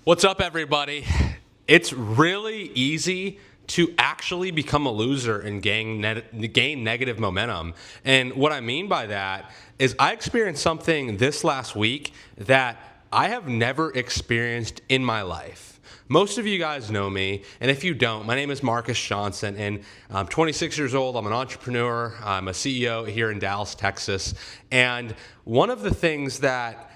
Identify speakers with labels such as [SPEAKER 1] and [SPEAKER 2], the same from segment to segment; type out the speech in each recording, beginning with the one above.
[SPEAKER 1] What's up, everybody? It's really easy to actually become a loser and gain negative momentum. And what I mean by that is I experienced something this last week that I have never experienced in my life. Most of you guys know me, and if you don't, my name is Marcus Johnson, and I'm 26 years old. I'm an entrepreneur. I'm a CEO here in Dallas, Texas. And one of the things that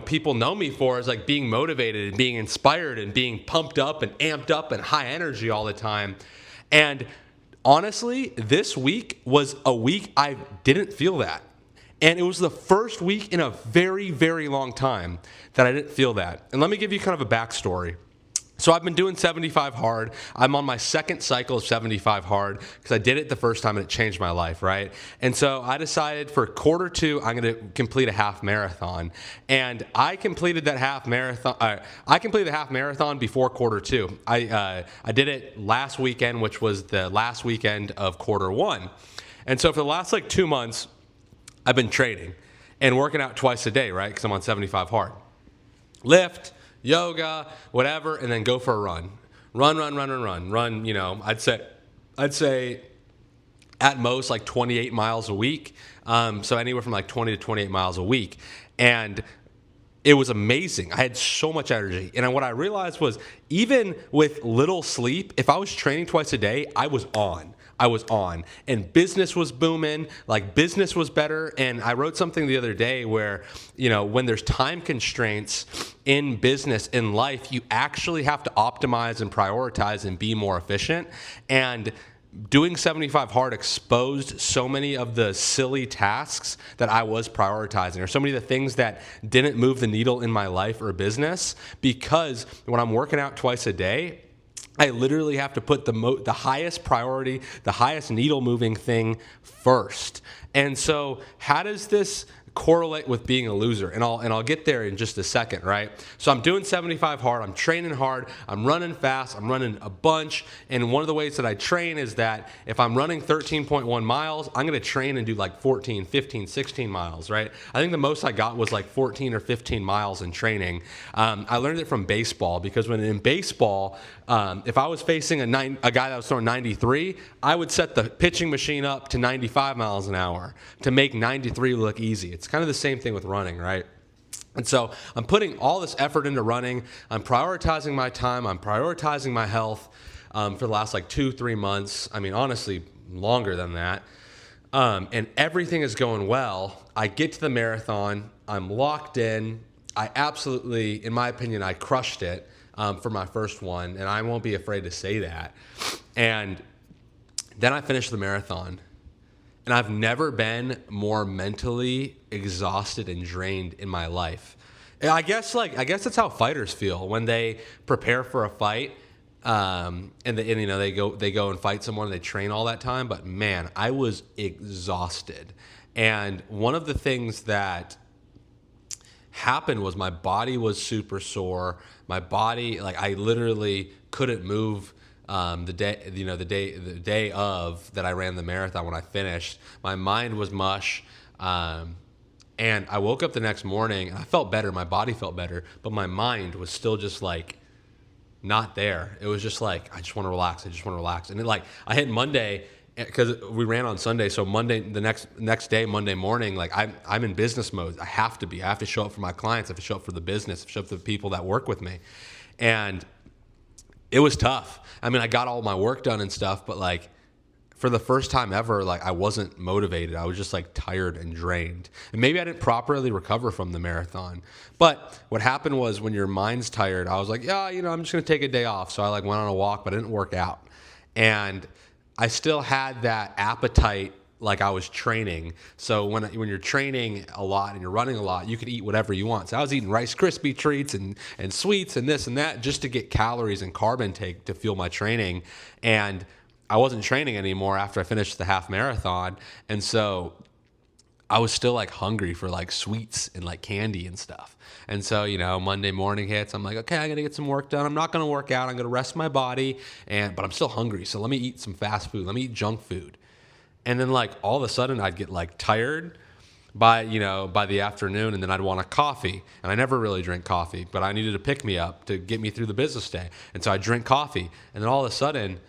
[SPEAKER 1] people know me for is like being motivated and being inspired and being pumped up and amped up and high energy all the time. And honestly, this week was a week I didn't feel that. And it was the first week in a very, very long time that I didn't feel that. And let me give you kind of a backstory. So I've been doing 75 hard. I'm on my second cycle of 75 hard because I did it the first time and it changed my life, right? And so I decided for quarter two, I'm going to complete a half marathon. And I completed that half marathon. I completed the half marathon before quarter two. I did it last weekend, which was the last weekend of quarter one. And so for the last 2 months, I've been training and working out twice a day, right? Because I'm on 75 hard. Lift, yoga, whatever, and then go for a run. Run, I'd say at most 28 miles a week. So anywhere from 20 to 28 miles a week. And it was amazing. I had so much energy. And what I realized was even with little sleep, if I was training twice a day, I was on. And business was booming, business was better. And I wrote something the other day where, when there's time constraints in business, in life, you actually have to optimize and prioritize and be more efficient. And doing 75 hard exposed so many of the silly tasks that I was prioritizing, or so many of the things that didn't move the needle in my life or business, because when I'm working out twice a day, I literally have to put the highest priority, the highest needle moving thing first. And so how does this correlate with being a loser? And I'll get there in just a second, right? So I'm doing 75 hard, I'm training hard, I'm running fast, I'm running a bunch. And one of the ways that I train is that if I'm running 13.1 miles, I'm going to train and do 14, 15, 16 miles, right? I think the most I got was 14 or 15 miles in training. I learned it from baseball, because when in baseball, if I was facing a guy that was throwing 93, I would set the pitching machine up to 95 miles an hour to make 93 look easy. It's kind of the same thing with running, right? And so I'm putting all this effort into running. I'm prioritizing my time. I'm prioritizing my health for the last 2-3 months. I mean, honestly, longer than that. And everything is going well. I get to the marathon. I'm locked in. I absolutely, in my opinion, I crushed it for my first one. And I won't be afraid to say that. And then I finished the marathon. And I've never been more mentally exhausted and drained in my life. And I guess that's how fighters feel when they prepare for a fight, they go and fight someone. They train all that time, but man, I was exhausted. And one of the things that happened was my body was super sore. My body, I literally couldn't move. The day of that I ran the marathon, when I finished, my mind was mush. And I woke up the next morning and I felt better. My body felt better, but my mind was still just not there. It was just I just want to relax. And I hit Monday, because we ran on Sunday. So Monday, the next day, Monday morning, I'm in business mode. I have to show up for my clients. I have to show up for the business, I have to show up for the people that work with me. And it was tough. I mean, I got all my work done and stuff, but for the first time ever, I wasn't motivated. I was just tired and drained. And maybe I didn't properly recover from the marathon. But what happened was, when your mind's tired, I was I'm just going to take a day off. So I went on a walk, but I didn't work out. And I still had that appetite I was training. So when you're training a lot and you're running a lot, you could eat whatever you want. So I was eating Rice Krispie treats and sweets and this and that, just to get calories and carb intake to fuel my training. And I wasn't training anymore after I finished the half marathon. And so I was still hungry for sweets and candy and stuff. And so, Monday morning hits, I'm okay, I'm going to get some work done. I'm not going to work out. I'm going to rest my body, but I'm still hungry. So let me eat some fast food. Let me eat junk food. And then all of a sudden I'd get tired. by the afternoon, and then I'd want a coffee. And I never really drink coffee, but I needed to pick me up to get me through the business day. And so I drink coffee, and then all of a sudden,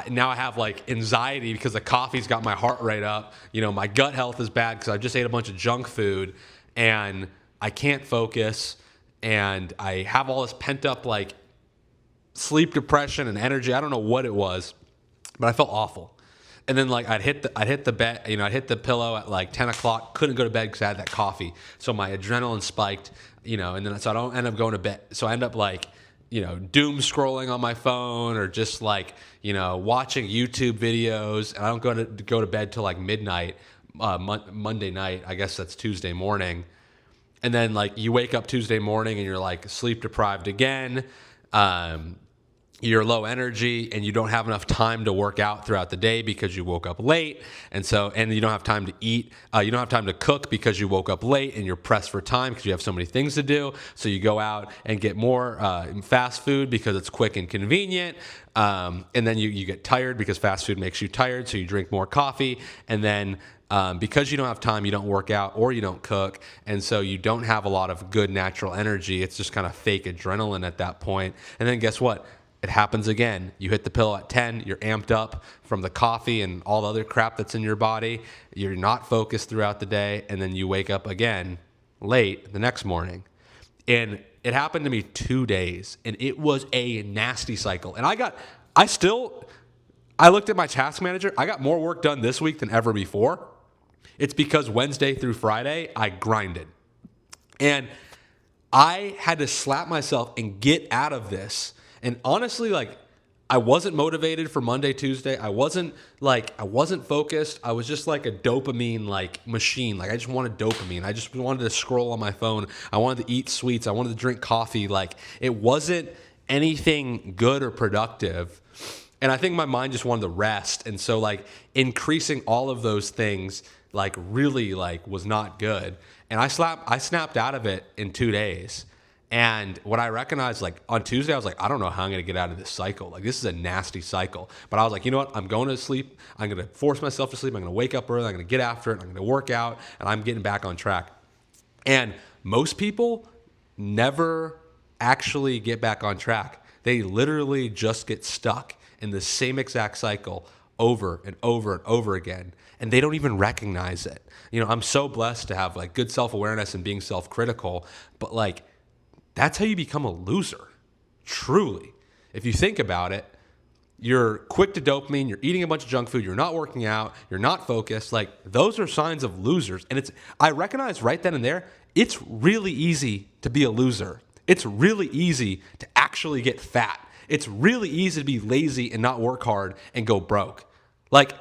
[SPEAKER 1] now I have like anxiety because the coffee's got my heart rate up. My gut health is bad because I just ate a bunch of junk food, and I can't focus, and I have all this pent up like sleep depression and energy. I don't know what it was, but I felt awful. And then like I'd hit the bed, I'd hit the pillow at like 10 o'clock, couldn't go to bed because I had that coffee. So my adrenaline spiked, and then so I don't end up going to bed. So I end up like, doom scrolling on my phone, or just like, watching YouTube videos. And I don't go to bed till like midnight, Monday night. I guess that's Tuesday morning. And then like you wake up Tuesday morning and you're like sleep deprived again. You're low energy, and you don't have enough time to work out throughout the day because you woke up late. And you don't have time to eat. You don't have time to cook because you woke up late, and you're pressed for time because you have so many things to do. So you go out and get more fast food because it's quick and convenient. And then you get tired because fast food makes you tired. So you drink more coffee. And then because you don't have time, you don't work out or you don't cook. And so you don't have a lot of good natural energy. It's just kind of fake adrenaline at that point. And then guess what? It happens again. You hit the pillow at 10, you're amped up from the coffee and all the other crap that's in your body. You're not focused throughout the day, and then you wake up again late the next morning. And it happened to me 2 days, and it was a nasty cycle. And I looked at my task manager. I got more work done this week than ever before. It's because Wednesday through Friday, I grinded. And I had to slap myself and get out of this. And honestly, like, I wasn't motivated for Monday, Tuesday. I wasn't focused. I was just like a dopamine like machine. Like I just wanted dopamine. I just wanted to scroll on my phone. I wanted to eat sweets. I wanted to drink coffee. Like it wasn't anything good or productive. And I think my mind just wanted to rest. And so like increasing all of those things like really like was not good. And I snapped out of it in 2 days. And what I recognized, like on Tuesday, I was like, I don't know how I'm going to get out of this cycle. Like this is a nasty cycle. But I was like, you know what? I'm going to sleep. I'm going to force myself to sleep. I'm going to wake up early. I'm going to get after it. I'm going to work out, and I'm getting back on track. And most people never actually get back on track. They literally just get stuck in the same exact cycle over and over and over again. And they don't even recognize it. I'm so blessed to have like good self-awareness and being self-critical, but like, that's how you become a loser, truly. If you think about it, you're quick to dopamine, you're eating a bunch of junk food, you're not working out, you're not focused. Like those are signs of losers. And I recognize right then and there, it's really easy to be a loser. It's really easy to actually get fat. It's really easy to be lazy and not work hard and go broke. Like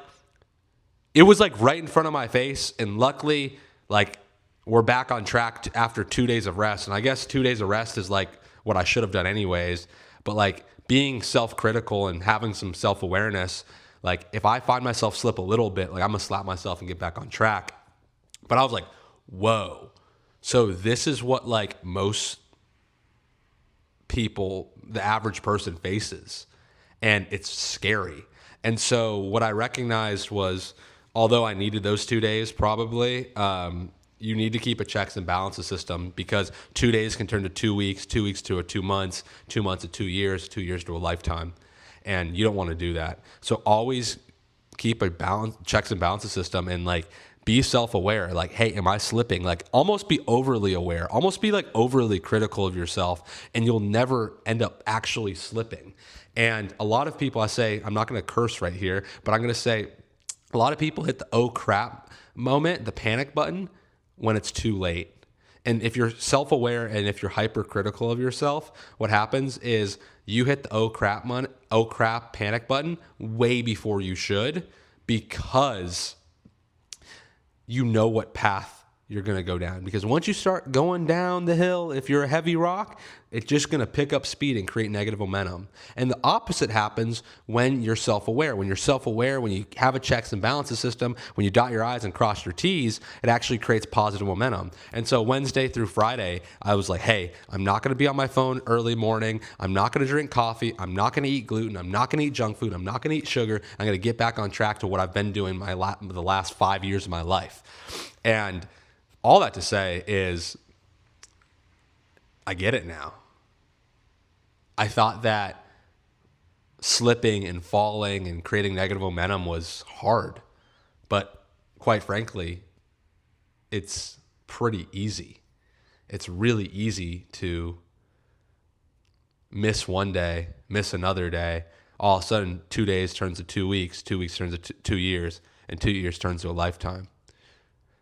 [SPEAKER 1] it was like right in front of my face, and luckily, like we're back on track after 2 days of rest. And I guess 2 days of rest is like what I should have done anyways. But like being self-critical and having some self-awareness, like if I find myself slip a little bit, like I'm gonna slap myself and get back on track. But I was like, whoa. So this is what like most people, the average person faces. And it's scary. And so what I recognized was, although I needed those 2 days probably, you need to keep a checks and balances system, because 2 days can turn to 2 weeks, 2 weeks to 2 months, 2 months to 2 years, 2 years to a lifetime. And you don't want to do that. So always keep a checks and balances system, and like be self-aware. Like, hey, am I slipping? Like almost be overly aware, almost be like overly critical of yourself, and you'll never end up actually slipping. And a lot of people, I'm not going to curse right here, but I'm going to say a lot of people hit the oh crap moment, the panic button, when it's too late. And if you're self-aware and if you're hypercritical of yourself, what happens is you hit the oh crap panic button way before you should, because you know what path you're going to go down. Because once you start going down the hill, if you're a heavy rock, it's just going to pick up speed and create negative momentum. And the opposite happens when you're self-aware. When you're self-aware, when you have a checks and balances system, when you dot your I's and cross your T's, it actually creates positive momentum. And so Wednesday through Friday, I was like, hey, I'm not going to be on my phone early morning. I'm not going to drink coffee. I'm not going to eat gluten. I'm not going to eat junk food. I'm not going to eat sugar. I'm going to get back on track to what I've been doing the last 5 years of my life. And all that to say is I get it now. I thought that slipping and falling and creating negative momentum was hard. But quite frankly, it's pretty easy. It's really easy to miss one day, miss another day. All of a sudden, 2 days turns to 2 weeks, 2 weeks turns to 2 years, and 2 years turns to a lifetime.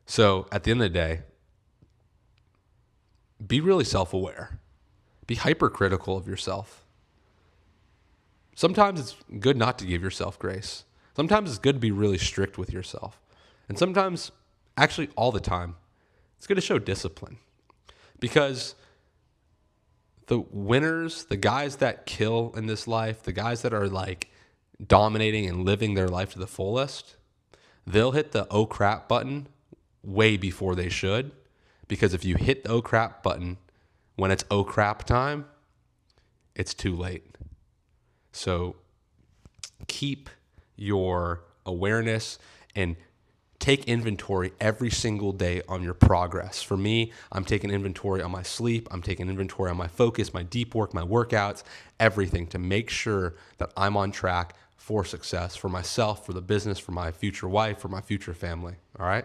[SPEAKER 1] So at the end of the day, be really self-aware. Be hypercritical of yourself. Sometimes it's good not to give yourself grace. Sometimes it's good to be really strict with yourself. And sometimes, actually all the time, it's good to show discipline. Because the winners, the guys that kill in this life, the guys that are like dominating and living their life to the fullest, they'll hit the oh crap button way before they should. Because if you hit the oh crap button when it's oh crap time, it's too late. So keep your awareness and take inventory every single day on your progress. For me, I'm taking inventory on my sleep. I'm taking inventory on my focus, my deep work, my workouts, everything to make sure that I'm on track for success for myself, for the business, for my future wife, for my future family. All right?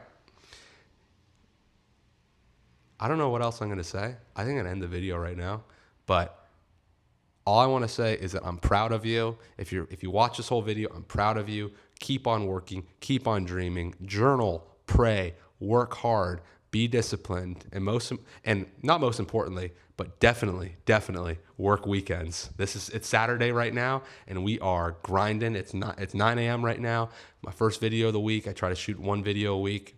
[SPEAKER 1] I don't know what else I'm going to say. I think I'm going to end the video right now. But all I want to say is that I'm proud of you. If you watch this whole video, I'm proud of you. Keep on working, keep on dreaming, journal, pray, work hard, be disciplined, and not most importantly, but definitely work weekends. It's Saturday right now, and we are grinding. It's 9 a.m. right now. My first video of the week. I try to shoot one video a week.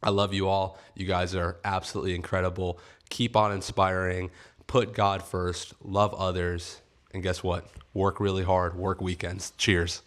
[SPEAKER 1] I love you all. You guys are absolutely incredible. Keep on inspiring. Put God first. Love others. And guess what? Work really hard. Work weekends. Cheers.